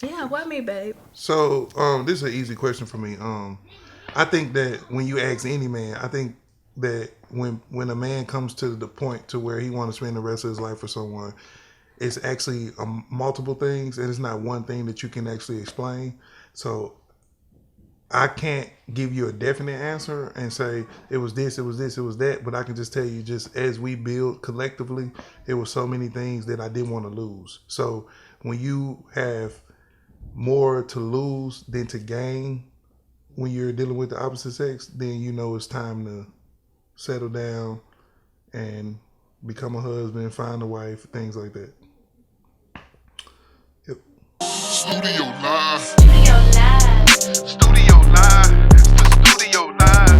Yeah, what me, babe? So, this is an easy question for me. I think that when you ask any man, I think that when a man comes to the point to where he wants to spend the rest of his life with someone, it's actually multiple things, and it's not one thing that you can actually explain. So I can't give you a definite answer and say it was this, it was this, it was that, but I can just tell you, just as we build collectively, there were so many things that I didn't want to lose. So when you have more to lose than to gain when you're dealing with the opposite sex, then you know it's time to settle down and become a husband, find a wife, things like that. Yep. Studio Live. Studio Live. Studio Live. The Studio Live.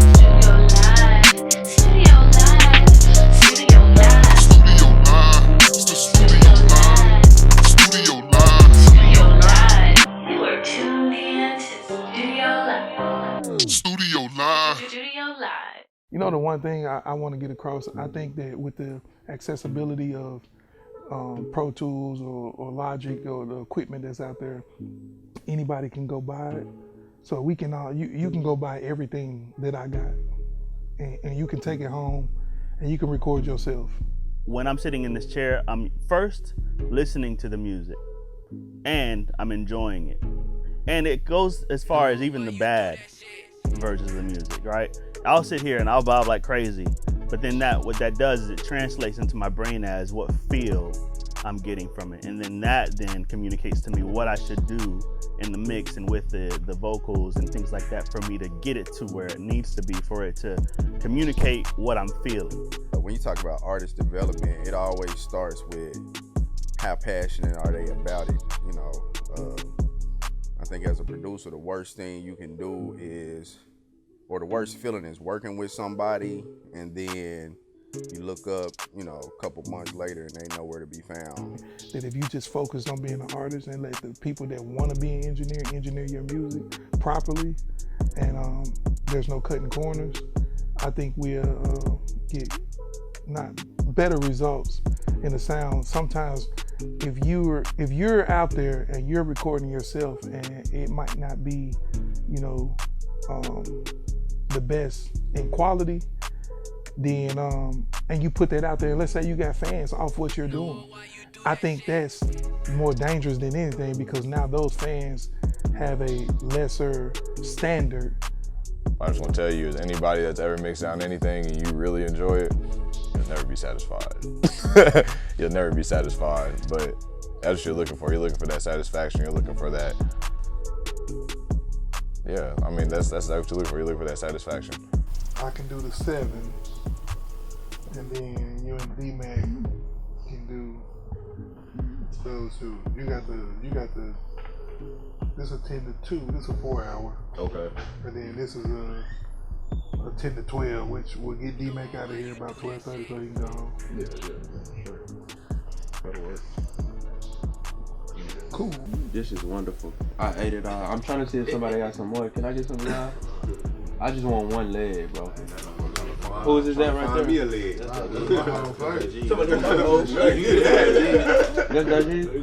Studio Live. Studio Live. Studio Live. The Studio Live. Studio Live. Studio Live. You are tuned in to Studio Live. Studio Live. Studio Live. You know, the one thing I want to get across, I think that with the accessibility of Pro Tools or Logic or the equipment that's out there, anybody can go buy it. So we can all, you can go buy everything that I got, and you can take it home and you can record yourself. When I'm sitting in this chair, I'm first listening to the music and I'm enjoying it. And it goes as far as even the bad versions of the music, right? I'll sit here and I'll vibe like crazy, but then what that does is it translates into my brain as what feel I'm getting from it. And then that then communicates to me what I should do in the mix and with the vocals and things like that for me to get it to where it needs to be for it to communicate what I'm feeling. When you talk about artist development, it always starts with how passionate are they about it, you know. I think as a producer, the worst thing you can do is, or the worst feeling is working with somebody and then you look up, you know, a couple months later and they nowhere to be found. That if you just focus on being an artist and let the people that want to be an engineer your music properly, and there's no cutting corners, I think we'll get not better results in the sound. Sometimes if you're out there and you're recording yourself and it might not be, you know, the best in quality, then and you put that out there, let's say you got fans off what you're doing, I think that's more dangerous than anything, because now those fans have a lesser standard. I just want to tell you, as anybody that's ever mixed down anything and you really enjoy it, you'll never be satisfied. You'll never be satisfied, but that's what you're looking for. You're looking for that satisfaction. You're looking for that. Yeah, I mean, that's what you're looking for. You're looking for that satisfaction. I can do the 7, and then you and D-Mac can do those two. You got the. This is a 10 to 2. This is a 4-hour. Okay. And then this is a 10 to 12, which will get D-Mac out of here about 12:30 so he can go home. Yeah, sure. That'll work. Cool. This is wonderful. I ate it all. I'm trying to see if somebody got some more. Can I get some now? I just want one leg, bro. Who is that right there? Me a leg. That's G?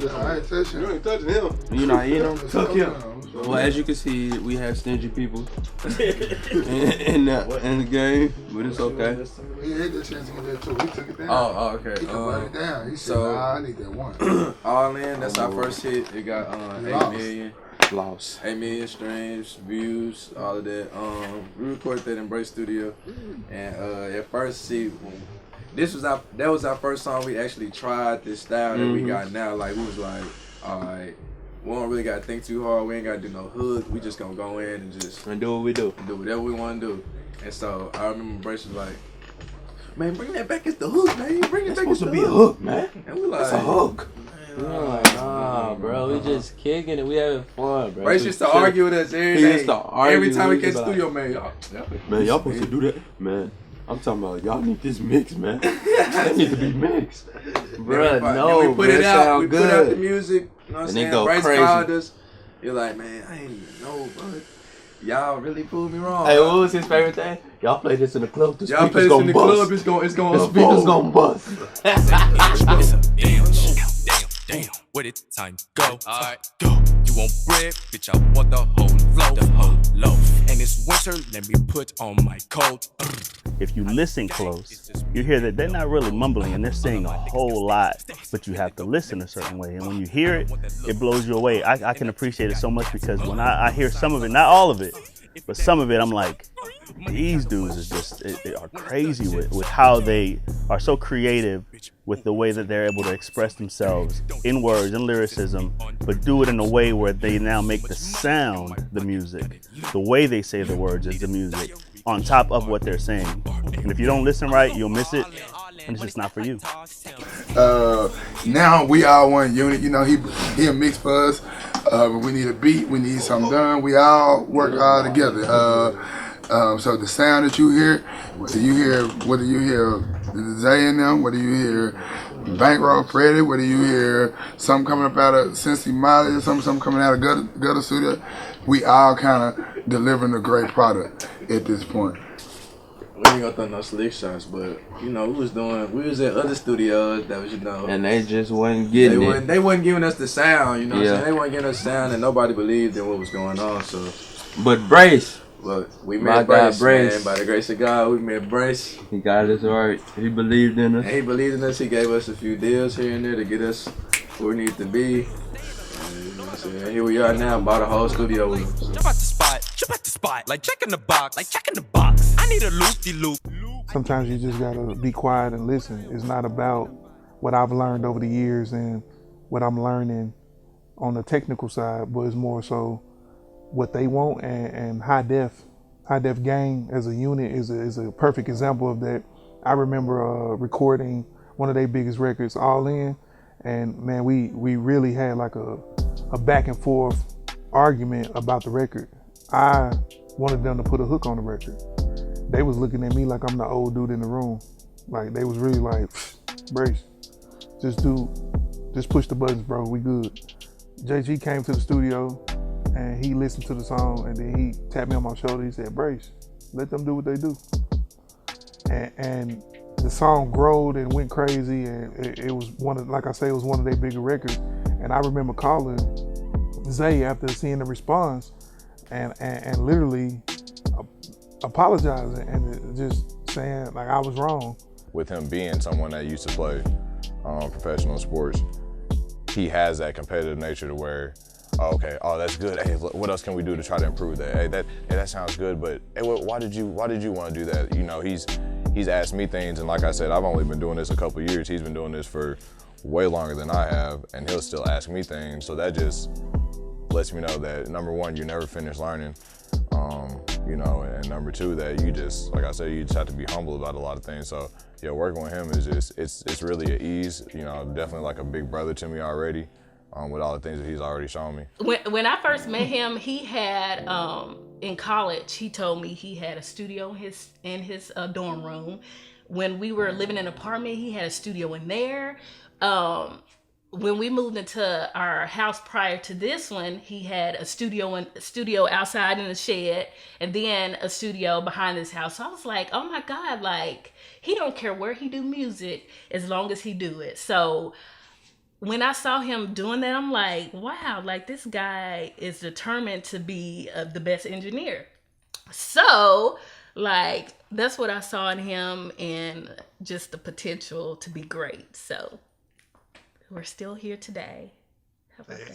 I ain't touching. You ain't touching him. You not eating them? Took him. Well, as you can see, we have stingy people in the game, but it's okay. He had the chance to get that too. He took it down. Oh, okay. He took it down. He said, nah, I need that one. All in, that's our first hit. It got 8 million. Lost. 8 million streams, views, all of that. We recorded that in BFM Studios, and at first, that was our first song. We actually tried this style that we got now. Like, we was like, all right, we don't really gotta think too hard. We ain't gotta do no hook. We just gonna go in and just do what we do. Do whatever we want to do. And so I remember Brace was like, man, bring that back as the hook, man. Bring it back as the hook. It's supposed to be a hook, man. And we like, it's a hook. Nah, bro, we just kicking it. We having fun, bro. Bryce used to argue with us every day. Every time we get studio, man, y'all supposed to do that, man. I'm talking about y'all need this mix, man. That need to be mixed, bro. No, we put it out. We put out the music. You know what I'm saying? Bryce crazy. called us. You're like, man, I ain't even know, bro. Y'all really proved me wrong. Hey, what was his favorite thing? Y'all play this in the club. The y'all play this in the club. It's going. The speakers gonna bust. It's a damn. with it, time go. Alright, go. You want bread, bitch, I want the whole loaf. The whole loaf. And it's winter, let me put on my coat. If you listen close, you hear that they're not really mumbling and they're saying a whole lot, but you have to listen a certain way. And when you hear it, it blows you away. I can appreciate it so much because when I hear some of it, not all of it, but some of it, I'm like, these dudes is just they are crazy with how they are so creative with the way that they're able to express themselves in words and lyricism, but do it in a way where they now make the sound the music. The way they say the words is the music on top of what they're saying. And if you don't listen right, you'll miss it, and it's just not for you. Now we all one unit. You know, he a mix for us. We need a beat, we need something done. We all work all together. So the sound that you hear, whether you hear Zay and them, whether you hear Bankroll Freddy, whether you hear something coming up out of Cincy Molly or something coming out of Gutter Studio, we all kind of delivering a great product at this point. We ain't gonna throw no slick shots, but you know, we was at other studios that was, you know, and they just wasn't getting it. They wasn't giving us the sound, you know what I'm saying? They wasn't giving us sound and nobody believed in what was going on, so. But Brace. But we met Brace, man. By the grace of God, we met Brace. He got us right. He believed in us. And he believed in us. He gave us a few deals here and there to get us where we need to be. And, you know what I'm saying? Here we are now, bought a whole studio with him. Jump out the spot, like checking the box, I need a loop-de-loop. Sometimes you just gotta be quiet and listen. It's not about what I've learned over the years and what I'm learning on the technical side, but it's more so what they want, and high def gang as a unit is a perfect example of that. I remember recording one of their biggest records, All In, and man, we really had like a back and forth argument about the record. I wanted them to put a hook on the record. They was looking at me like I'm the old dude in the room. Like they was really like, Brace, just push the buttons, bro, we good. JG came to the studio and he listened to the song, and then he tapped me on my shoulder. He said, Brace, let them do what they do. And the song growed and went crazy, and it was like I say, it was one of their bigger records. And I remember calling Zay after seeing the response and literally apologizing and just saying like I was wrong. With him being someone that used to play professional sports, he has that competitive nature to where, oh, that's good. Hey, what else can we do to try to improve that? Hey, that sounds good, but hey, why did you want to do that? You know, he's asked me things, and like I said, I've only been doing this a couple of years. He's been doing this for way longer than I have, and he'll still ask me things. So that just lets me know that number one, you never finish learning, you know, and number two, that you just, like I said, you just have to be humble about a lot of things. So yeah, working with him is just, it's really an ease. You know, definitely like a big brother to me already. With all the things that he's already shown me. When I first met him, he had in college. He told me he had a studio in his dorm room. When we were living in an apartment, he had a studio in there. When we moved into our house prior to this one, he had a studio outside in the shed, and then a studio behind his house. So I was like, oh my God, like he don't care where he do music as long as he do it. So when I saw him doing that, I'm like, wow, like this guy is determined to be the best engineer. So, like, that's what I saw in him, and just the potential to be great. So, we're still here today.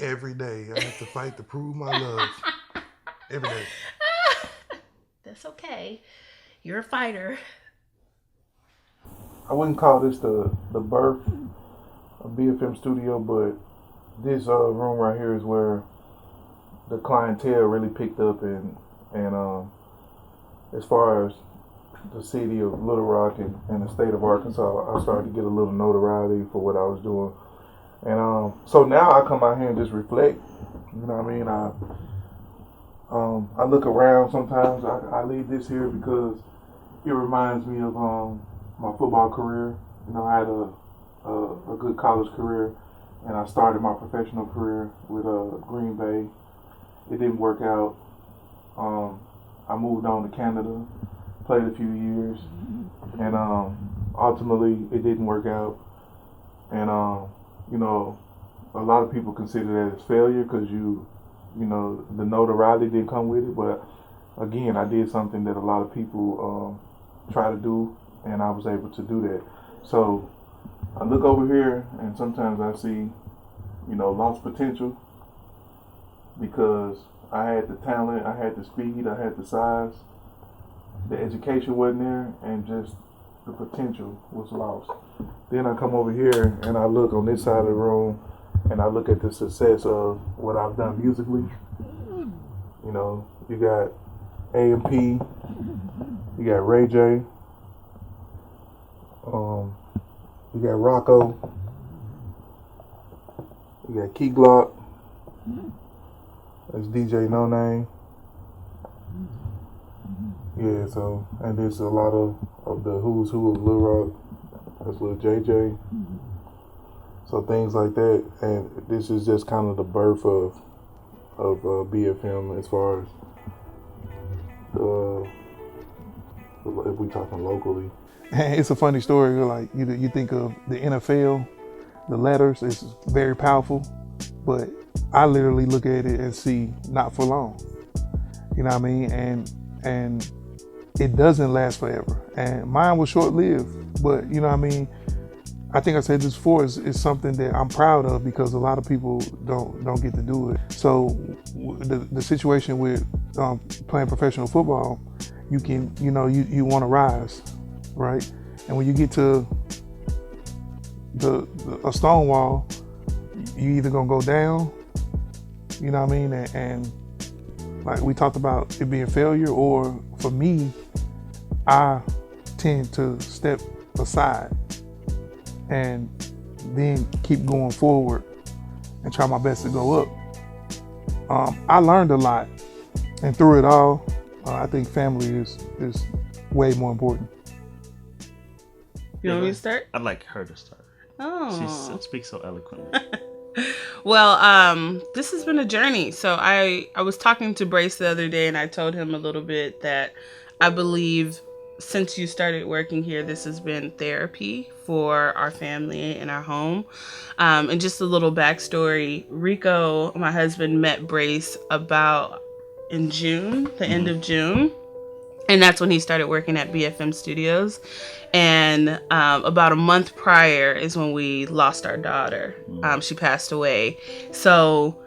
Every day, I have to fight to prove my love. Every day. That's okay. You're a fighter. I wouldn't call this the birth of BFM Studio, but this room right here is where the clientele really picked up, and as far as the city of Little Rock and the state of Arkansas, I started to get a little notoriety for what I was doing. And so now I come out here and just reflect. You know what I mean? I look around sometimes. I leave this here because it reminds me of my football career. You know, I had a good college career, and I started my professional career with Green Bay. It didn't work out. I moved on to Canada, played a few years, and ultimately it didn't work out. And you know, a lot of people consider that as failure because you know, the notoriety didn't come with it. But again, I did something that a lot of people try to do, and I was able to do that. So I look over here, and sometimes I see, you know, lost potential because I had the talent, I had the speed, I had the size, the education wasn't there, and just the potential was lost. Then I come over here and I look on this side of the room and I look at the success of what I've done musically. You know, you got AMP, you got Ray J, you got Rocco, you got Key Glock, that's DJ No Name. Yeah, so, and there's a lot of the who's who of Lil Rock. That's Lil JJ. So things like that, and this is just kind of the birth of BFM as far as if we talking locally. It's a funny story. Like you think of the NFL, the letters is very powerful, but I literally look at it and see not for long. You know what I mean? And it doesn't last forever. And mine was short-lived, but you know what I mean? I think I said this before, is something that I'm proud of because a lot of people don't get to do it. So the situation with playing professional football, you can, you know, you want to rise, right? And when you get to a stone wall, you either gonna go down, you know what I mean? And like we talked about it being failure, or for me, I tend to step aside and then keep going forward and try my best to go up. I learned a lot, and through it all, I think family is way more important. You want me to start? I'd like her to start. Oh. She speaks so eloquently. Well, this has been a journey. So I was talking to Brace the other day, and I told him a little bit that I believe since you started working here, this has been therapy for our family and our home. And just a little backstory, Rico, my husband, met Brace about in June, the end of June. And that's when he started working at BFM Studios. And about a month prior is when we lost our daughter. She passed away. So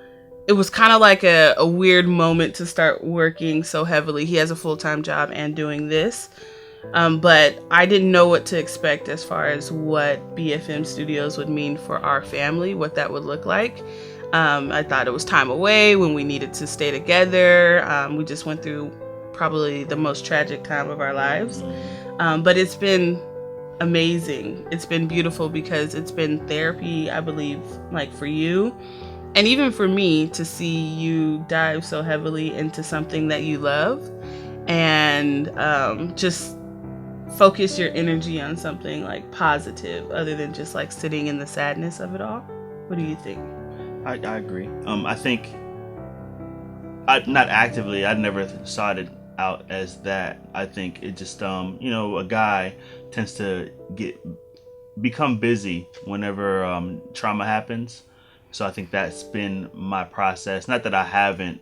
it was kind of like a weird moment to start working so heavily. He has a full-time job and doing this. But I didn't know what to expect as far as what BFM Studios would mean for our family, what that would look like. I thought it was time away when we needed to stay together. We just went through probably the most tragic time of our lives. But it's been amazing. It's been beautiful because it's been therapy, I believe, like for you. And even for me to see you dive so heavily into something that you love and just focus your energy on something like positive other than just like sitting in the sadness of it all. What do you think? I agree. I think not actively, I never saw it out as that. I think it just a guy tends to become busy whenever trauma happens. So I think that's been my process. Not that I haven't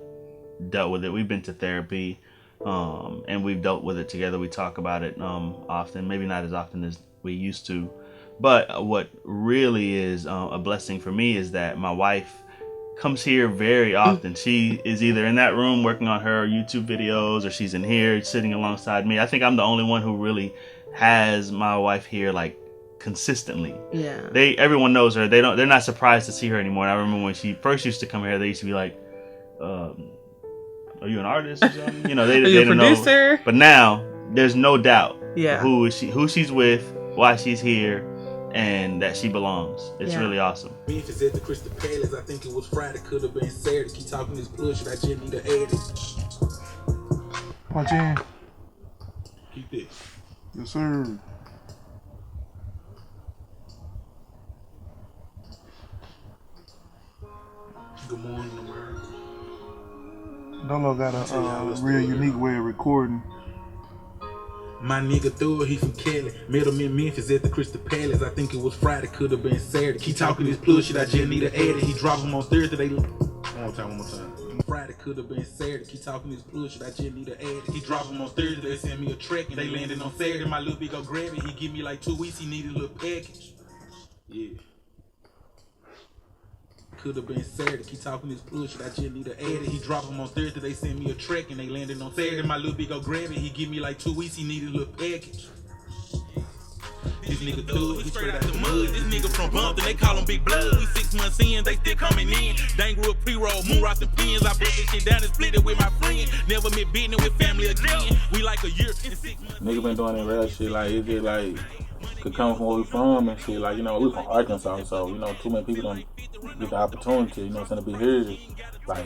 dealt with it. We've been to therapy, and we've dealt with it together. We talk about it often, maybe not as often as we used to. But what really is a blessing for me is that my wife comes here very often. She is either in that room working on her YouTube videos, or she's in here sitting alongside me. I think I'm the only one who really has my wife here like consistently. Yeah. Everyone knows her. They're not surprised to see her anymore. And I remember when she first used to come here, they used to be like, are you an artist or something? They didn't know. But now there's no doubt who she's with, why she's here, and that she belongs. It's really awesome. Beef is at the Crystal Palace. I think it was Friday. Could have been Saturday. Keep talking this bullshit. I just need to add it. Punch in. Keep this. Yes, sir. Good morning, America. Dolo got a real unique way of recording. My nigga threw it, he from Cali. Met him in Memphis at the Crystal Palace. I think it was Friday, could have been Saturday. Keep talking this plus shit, I just need to add it. He drop him on Thursday. One more time. Friday could have been Saturday. Keep talking this plus shit, I just need to add it. He drop him on Thursday, they send me a track and they landed on Saturday. My little big go grab it. He give me like 2 weeks, he needed a little package. Yeah. Could have been Saturday. Keep talking this plus shit, I just need to add it. He drop him on Thursday, they send me a track and they landed on Saturday. My little big go grab it. He give me like 2 weeks, he needed a little package. This nigga thug, he straight out the mud. This nigga from Bumpton, they call him Big Blood. We 6 months in, they still coming in. Dang grew up pre-roll, moon rocks and pins. I broke this shit down and split it with my friend. Never met business with family again. We like a year and 6 months. Nigga been doing that rap shit, like, it's just like, could come from where we from and shit, like, you know, we from Arkansas, so, you know, too many people don't get the opportunity, you know, to be heard. Like,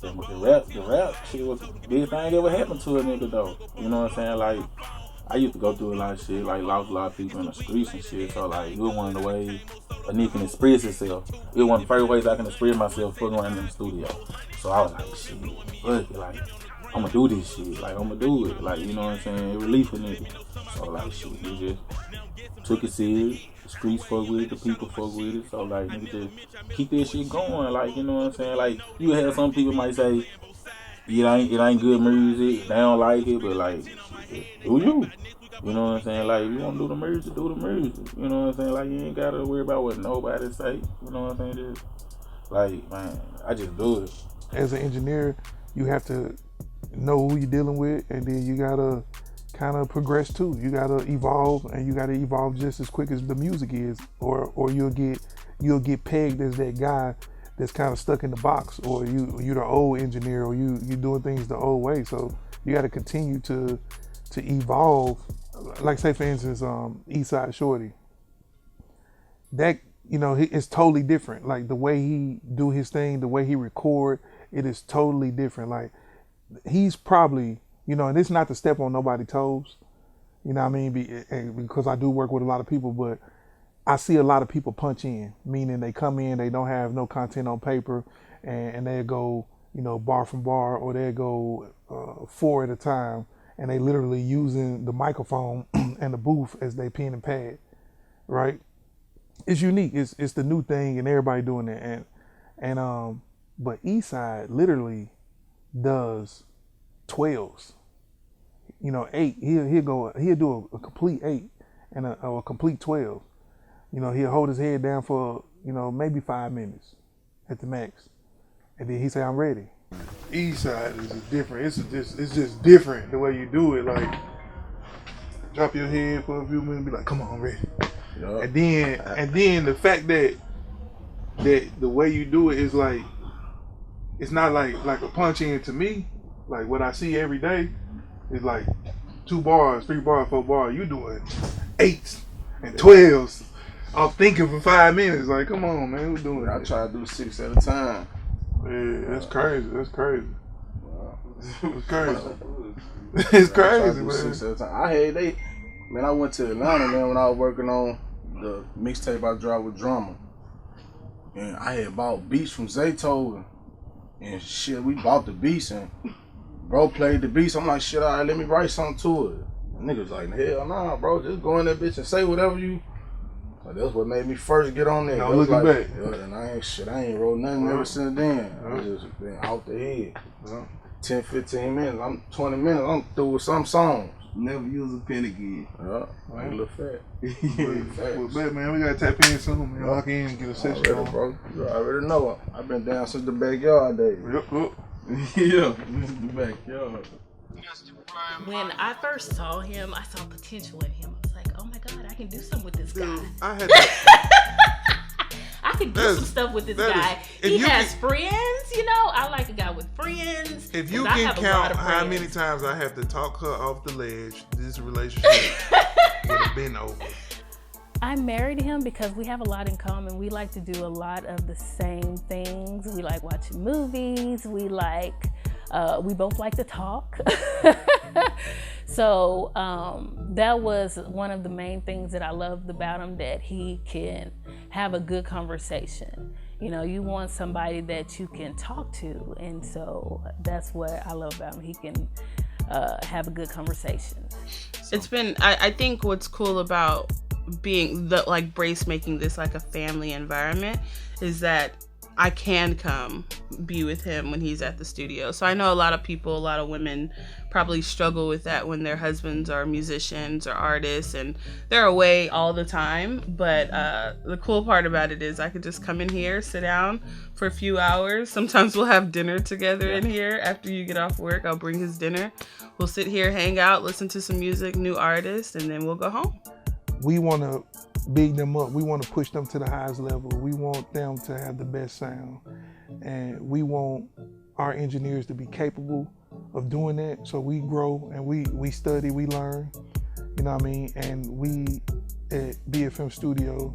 the rap shit was the biggest thing that ever happened to a nigga, though. You know what I'm saying? Like, I used to go through a lot of shit, like lost a lot of people in the streets and shit, so like it was one of the ways a nigga can express himself. It was one of the first ways I can express myself fucking around in the studio. So I was like, shit, fuck it, like, I'ma do this shit, like, I'ma do it, like, you know what I'm saying, it relief for niggas. So like, shit, we just took it serious, the streets fuck with it, the people fuck with it, so like, nigga just keep that shit going, like, you know what I'm saying, like, you have some people might say, it ain't good music, they don't like it, but like, do you? You know what I'm saying? Like, if you want to do the music, do the music. You know what I'm saying? Like, you ain't got to worry about what nobody say. You know what I'm saying? Just, like, man, I just do it. As an engineer, you have to know who you're dealing with, and then you got to kind of progress too. You got to evolve, and you got to evolve just as quick as the music is, or you'll get pegged as that guy that's kind of stuck in the box, or you're the old engineer, or you doing things the old way. So you got to continue to evolve. Like, say for instance, Eastside Shorty. That, you know, it's totally different. Like, the way he do his thing, the way he record, it is totally different. Like, he's probably, you know, and it's not to step on nobody's toes, you know what I mean? Because I do work with a lot of people, but I see a lot of people punch in, meaning they come in, they don't have no content on paper, and they go, you know, bar from bar, or they go 4 at a time, and they literally using the microphone and the booth as they pen and pad, right? It's unique. It's the new thing, and everybody doing it. But Eastside literally does 12s. You know, 8. He'll do a complete 8 and a complete 12. You know, he'll hold his head down for, you know, maybe 5 minutes at the max, and then he say, "I'm ready." Eastside is different. It's just different the way you do it. Like, drop your head for a few minutes, be like, "Come on, I'm ready." Yep. And then the fact that the way you do it is like, it's not like a punch in to me. Like, what I see every day is like 2 bars, 3 bars, 4 bars. You doing 8s and 12s. I'm thinking for 5 minutes. Like, come on, man, who's doing I try to do 6 at a time. Yeah, that's crazy. That's crazy. Wow. It's crazy. It's crazy, man. I went to Atlanta, man, when I was working on the mixtape I dropped with Drama. And I had bought beats from Zaytoven. And shit, we bought the beats, and bro played the beats. I'm like, shit, all right, let me write something to it. And niggas like, hell nah, bro, just go in that bitch and say whatever you. So that's what made me first get on there. Now looking back. And I ain't wrote nothing ever since then. I just been out the head. 10, 15 minutes, 20 minutes, I'm through with some songs. Never use a pen again. Yeah, I ain't look fat. Well, bet, man, we gotta tap in soon, man. Lock in and get a session already, bro. You already know. I've been down since the backyard days. Yep. Yeah, the backyard. When I first saw him, I saw potential in him. I was like, oh my God, I can do something with this guy. I had I could do some stuff with this guy. He has friends, you know. I like a guy with friends. If you can count how many times I have to talk her off the ledge, this relationship would have been over. I married him because we have a lot in common. We like to do a lot of the same things. We like watching movies. We both like to talk. So that was one of the main things that I loved about him, that he can have a good conversation. You know, you want somebody that you can talk to, and so that's what I love about him. He can have a good conversation. It's been, I think what's cool about being the, like, Brace making this like a family environment is that I can come be with him when he's at the studio. So I know a lot of people, a lot of women probably struggle with that when their husbands are musicians or artists and they're away all the time. But the cool part about it is I could just come in here, sit down for a few hours. Sometimes we'll have dinner together in here after you get off work. I'll bring his dinner. We'll sit here, hang out, listen to some music, new artists, and then we'll go home. We want to big them up. We want to push them to the highest level. We want them to have the best sound. And we want our engineers to be capable of doing that. So we grow and we study, we learn, you know what I mean? And we at BFM Studios,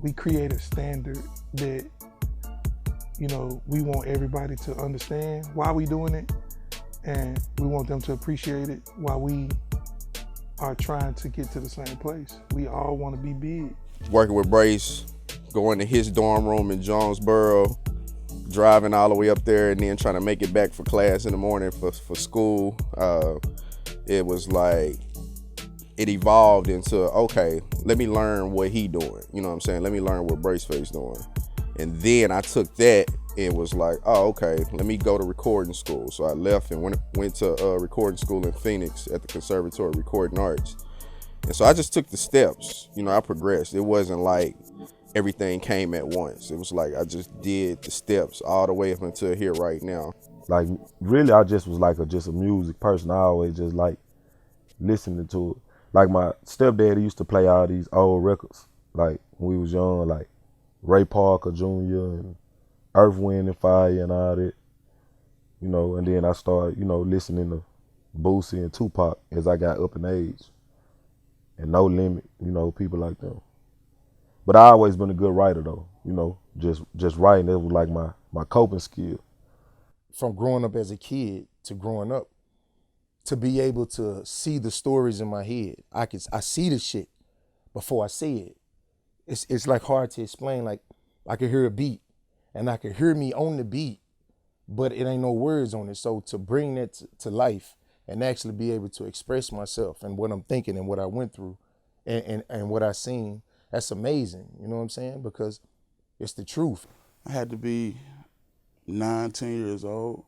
we create a standard that, you know, we want everybody to understand why we doing it. And we want them to appreciate it while we are trying to get to the same place. We all want to be big. Working with Brace, going to his dorm room in Jonesboro, driving all the way up there and then trying to make it back for class in the morning for school. It was like, it evolved into, okay, let me learn what he doing. You know what I'm saying? Let me learn what Braceface doing. And then I took that and was like, oh, okay, let me go to recording school. So I left and went to recording school in Phoenix at the Conservatory of Recording Arts. And so I just took the steps. You know, I progressed. It wasn't like everything came at once. It was like I just did the steps all the way up until here right now. Like, really, I just was like just a music person. I always just like listening to it. Like, my stepdaddy used to play all these old records, like when we was young, like Ray Parker Jr. and Earth, Wind and Fire and all that, you know, and then I started, you know, listening to Boosie and Tupac as I got up in age. And No Limit, you know, people like them. But I always been a good writer though, you know, just writing, it was like my coping skill. From growing up as a kid to growing up, to be able to see the stories in my head. I see the shit before I say it. It's like hard to explain. Like, I could hear a beat and I could hear me on the beat, but it ain't no words on it. So to bring that to life and actually be able to express myself and what I'm thinking and what I went through and what I seen, that's amazing. You know what I'm saying? Because it's the truth. I had to be 9, 10 years old.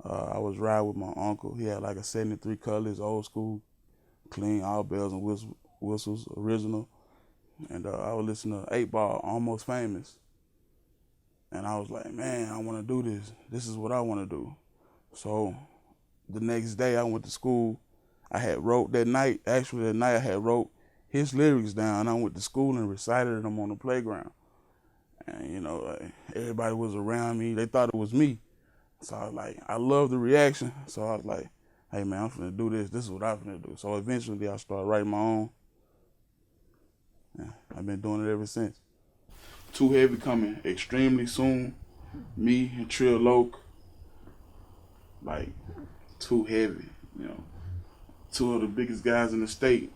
I was riding with my uncle. He had like a 73 Cutlass, old school, clean, all bells and whistles, original. And I was listening to 8 Ball, Almost Famous. And I was like, man, I want to do this. This is what I want to do. So the next day I went to school. I had wrote that night I had wrote his lyrics down. I went to school and recited them on the playground. And, you know, like, everybody was around me. They thought it was me. So I was like, I love the reaction. So I was like, hey man, I'm finna do this. This is what I'm finna do. So eventually I started writing my own. Yeah, I've been doing it ever since. Too Heavy coming extremely soon. Me and Trill Loke, like, Too Heavy, you know. 2 of the biggest guys in the state.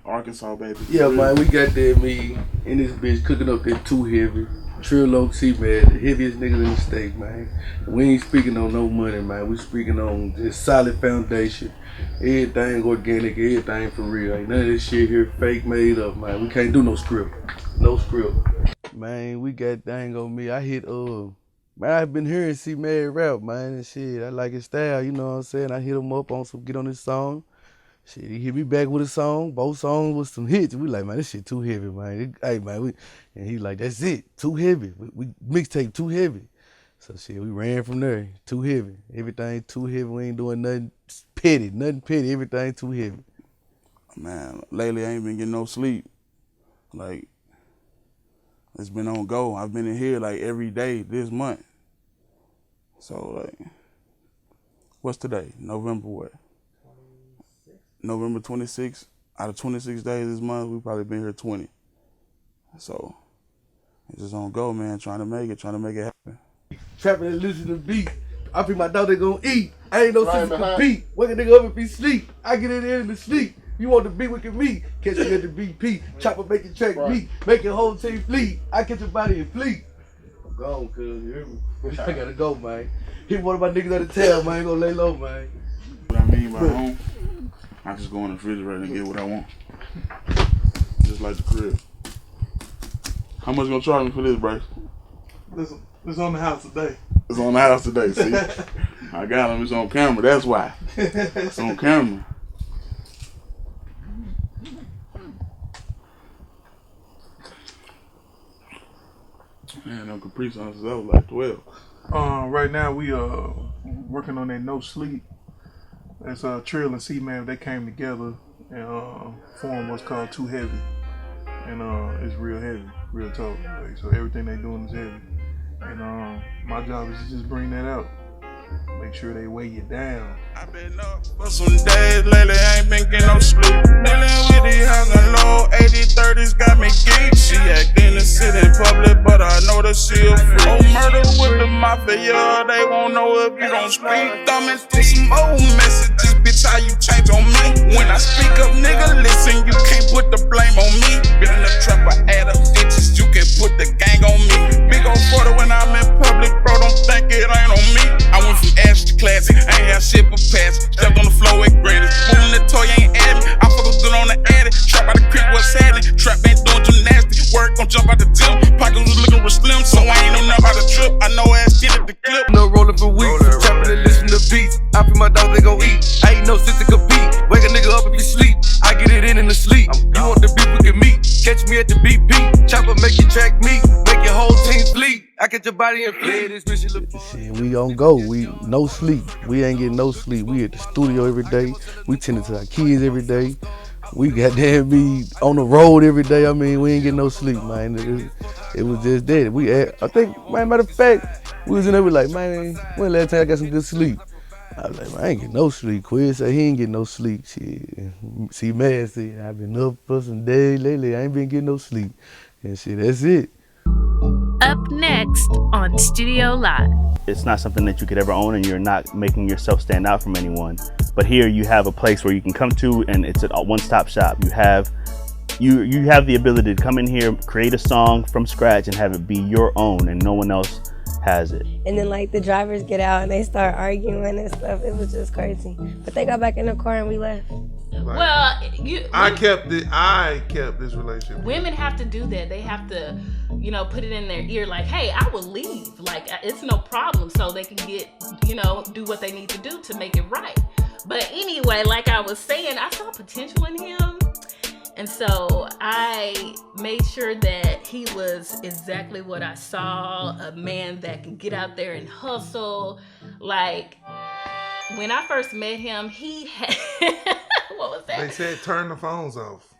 Arkansas, baby. Yeah, man, we got that me in this bitch cooking up that Too Heavy. Trill Loke, man, the heaviest niggas in the state, man. We ain't speaking on no money, man. We speaking on this solid foundation. Everything organic, everything for real. Ain't none of this shit here fake made up, man. We can't do no script. No script. Man, we got dang on me. I hit man, I've been hearing C-Mad rap, man, and shit. I like his style, you know what I'm saying? I hit him up on some get on this song. Shit, he hit me back with a song. Both songs with some hits. We like, man, this shit too heavy, man. Hey, man, and he like, that's it, too heavy. We mixtape Too Heavy. So shit, we ran from there. Too heavy. Everything too heavy. We ain't doing nothing petty. Everything too heavy. Man, lately I ain't been getting no sleep. Like, it's been on go. I've been in here like every day this month. So like, what's today? November what? November 26th. Out of 26 days this month, we probably been here 20. So it's just on go, man. Trying to make it happen. Trapping and listen to the beat. I think my dog they gonna eat. I ain't no sense to compete. Wake a nigga up if he sleep. I get in there in the sleep. You want the beat with me? Catch me at the BP. Chopper make your track beat. Make your whole team fleet. I catch your body and fleet. I'm gone, cuz. You hear me? I gotta go, man. Hit one of my niggas at the tail, man. Ain't gonna lay low, man. What I mean by home, I just go in the refrigerator and get what I want. Just like the crib. How much you gonna charge me for this, Bryce? It's on the house today. It's on the house today, see? I got him, it's on camera, that's why. It's on camera. Man, them Capri Suns, that was like 12. Right now we working on that No Sleep. That's Trill and C-Man. They came together and formed what's called Too Heavy. And it's real heavy, real talk. Like, so everything they doing is heavy. And my job is to just bring that out. Make sure they weigh you down. I've been up for some days lately, I ain't been getting no sleep. Dealing with these highs and low, 80-30s got me geek. She acting to sit in public, but I know that she a freak. Oh, murder with the mafia, they won't know if you don't speak. Thumbing through some old messages, bitch, how you change on me? When I speak up, nigga, listen, you can't put the blame on me. Been in the trap, I add up bitches, you can put the gang on me. Big ol' photo when I'm in public, bro, don't think it ain't on me. I went from ash to classic, I ain't have shit but pass. Stepped on the floor with grannies. Moving the toy ain't at me. I fuck good on the addy. Trap out the creek, what's happening? Trap ain't doing gymnastics. Work gon' jump out the gym. Pockets was looking real slim, so I ain't know nothing about the trip. I know ass get at the clip. No rolling for weeks. Trapping and listen to beats. I feel my dogs, they gon' eat. I ain't no sense to compete. Wake a nigga up if you sleep. I get it in the sleep. You want the beef, we can meet. Catch me at the BP. Chopper make you track me. Make your whole team fleet. I get your body and flee. This bitch look Shit, we on go. We no sleep. We ain't getting no sleep. We at the studio every day. We tending to our kids every day. We goddamn be on the road every day. I mean, we ain't getting no sleep, man. It was just that. I think, man, matter of fact, we was in there, we like, man, when last time I got some good sleep? I was like, man, I ain't getting no sleep. Quiz said he ain't getting no sleep. Shit. See, man said, I've been up for some days lately. I ain't been getting no sleep. And shit, that's it. Up next on Studio Live. It's not something that you could ever own, and you're not making yourself stand out from anyone. But here you have a place where you can come to, and it's a one-stop shop. You have the ability to come in here, create a song from scratch, and have it be your own, and no one else has it. And then like the drivers get out and they start arguing and stuff. It was just crazy. But they got back in the car and we left. Well, I kept this relationship. Women have to do that. They have to, put it in their ear like, hey, I will leave. Like, it's no problem. So they can get, do what they need to do to make it right. But anyway, like I was saying, I saw potential in him. And so I made sure that he was exactly what I saw, a man that can get out there and hustle. Like, when I first met him, he had, what was that? They said turn the phones off.